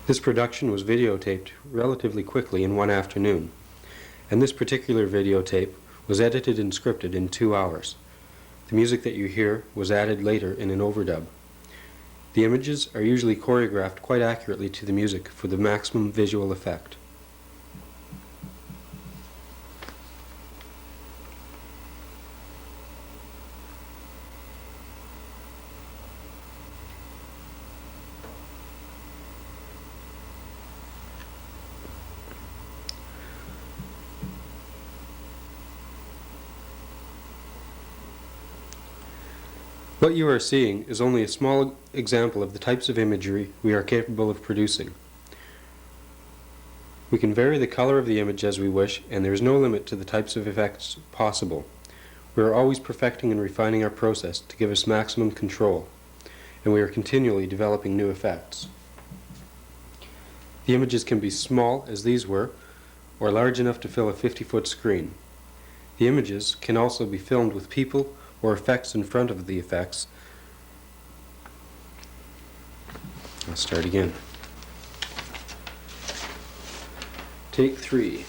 This production was videotaped relatively quickly in one afternoon, and this particular videotape was edited and scripted in 2 hours. The music that you hear was added later in an overdub. The images are usually choreographed quite accurately to the music for the maximum visual effect. What you are seeing is only a small example of the types of imagery we are capable of producing. We can vary the color of the image as we wish, and there is no limit to the types of effects possible. We are always perfecting and refining our process to give us maximum control, and we are continually developing new effects. The images can be small, as these were, or large enough to fill a 50-foot screen. The images can also be filmed with people or effects in front of the effects. I'll start again. Take 3.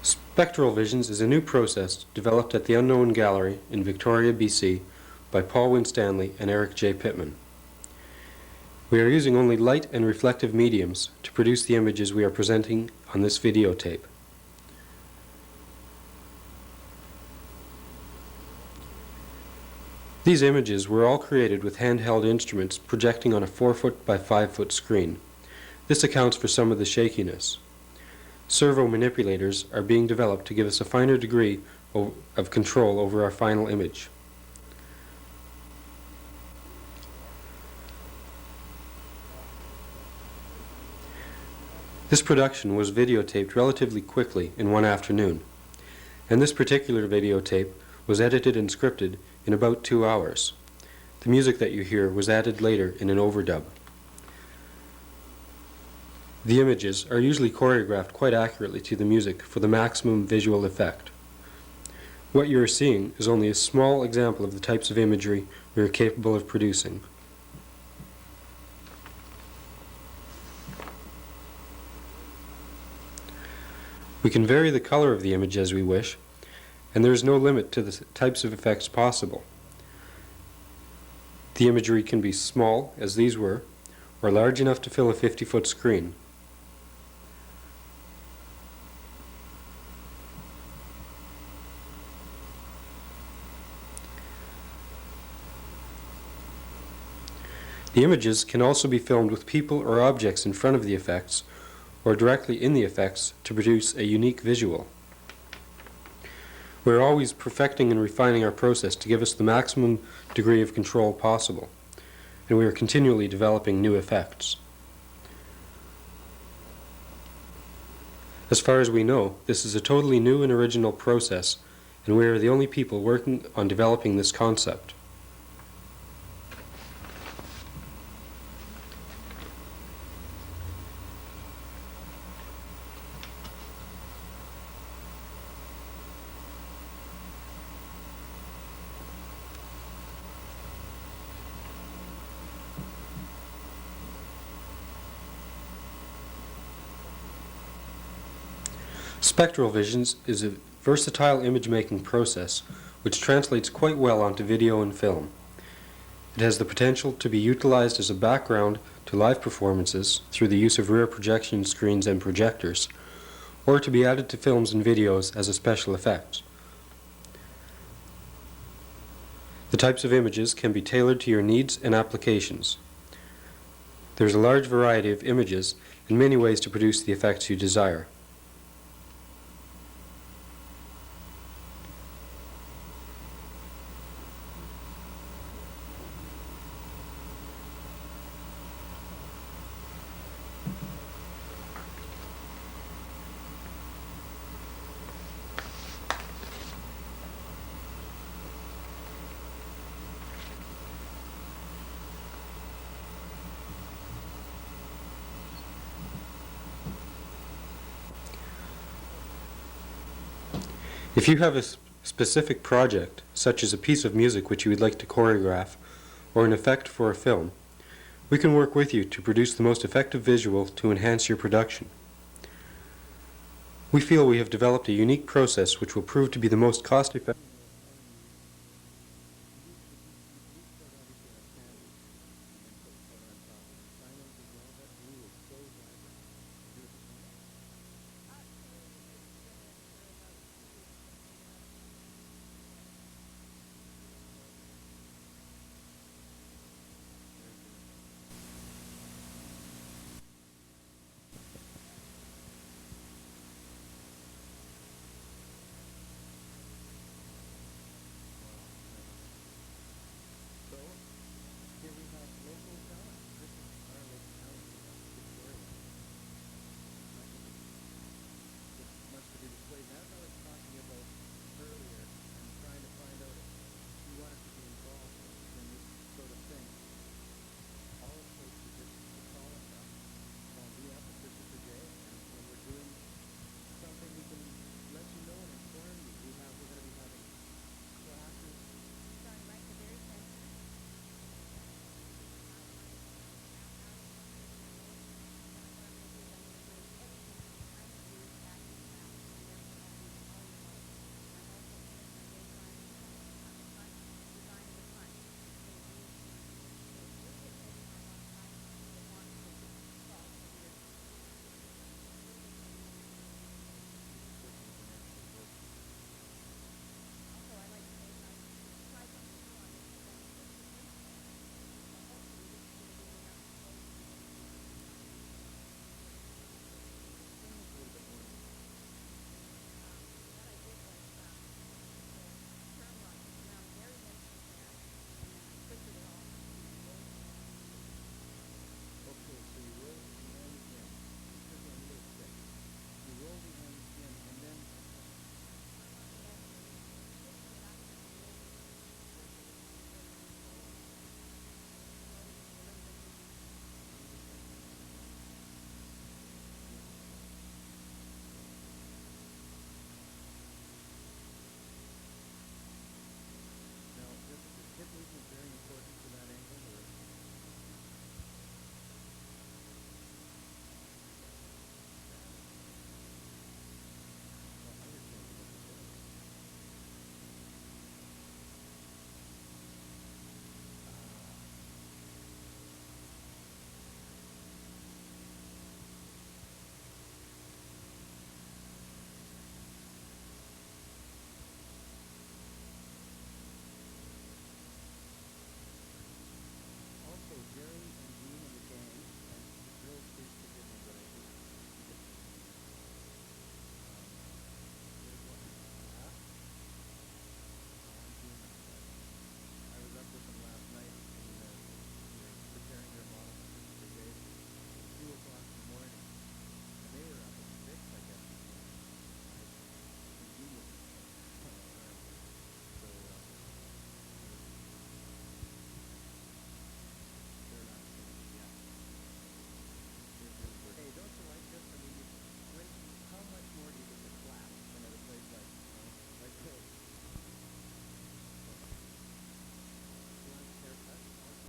Spectral Visions is a new process developed at the Unknown Gallery in Victoria, BC by Paul Winstanley and Eric J. Pittman. We are using only light and reflective mediums to produce the images we are presenting on this videotape. These images were all created with handheld instruments projecting on a 4-foot by 5-foot screen. This accounts for some of the shakiness. Servo manipulators are being developed to give us a finer degree of control over our final image. This production was videotaped relatively quickly in one afternoon, and this particular videotape was edited and scripted in about 2 hours. The music that you hear was added later in an overdub. The images are usually choreographed quite accurately to the music for the maximum visual effect. What you are seeing is only a small example of the types of imagery we are capable of producing. We can vary the color of the image as we wish, and there is no limit to the types of effects possible. The imagery can be small, as these were, or large enough to fill a 50-foot screen. The images can also be filmed with people or objects in front of the effects, or directly in the effects to produce a unique visual. We are always perfecting and refining our process to give us the maximum degree of control possible, and we are continually developing new effects. As far as we know, this is a totally new and original process, and we are the only people working on developing this concept. Spectral Visions is a versatile image-making process which translates quite well onto video and film. It has the potential to be utilized as a background to live performances through the use of rear projection screens and projectors, or to be added to films and videos as a special effect. The types of images can be tailored to your needs and applications. There is a large variety of images and many ways to produce the effects you desire. If you have a specific project, such as a piece of music which you would like to choreograph, or an effect for a film, We can work with you to produce the most effective visual to enhance your production. We feel we have developed a unique process which will prove to be the most cost-effective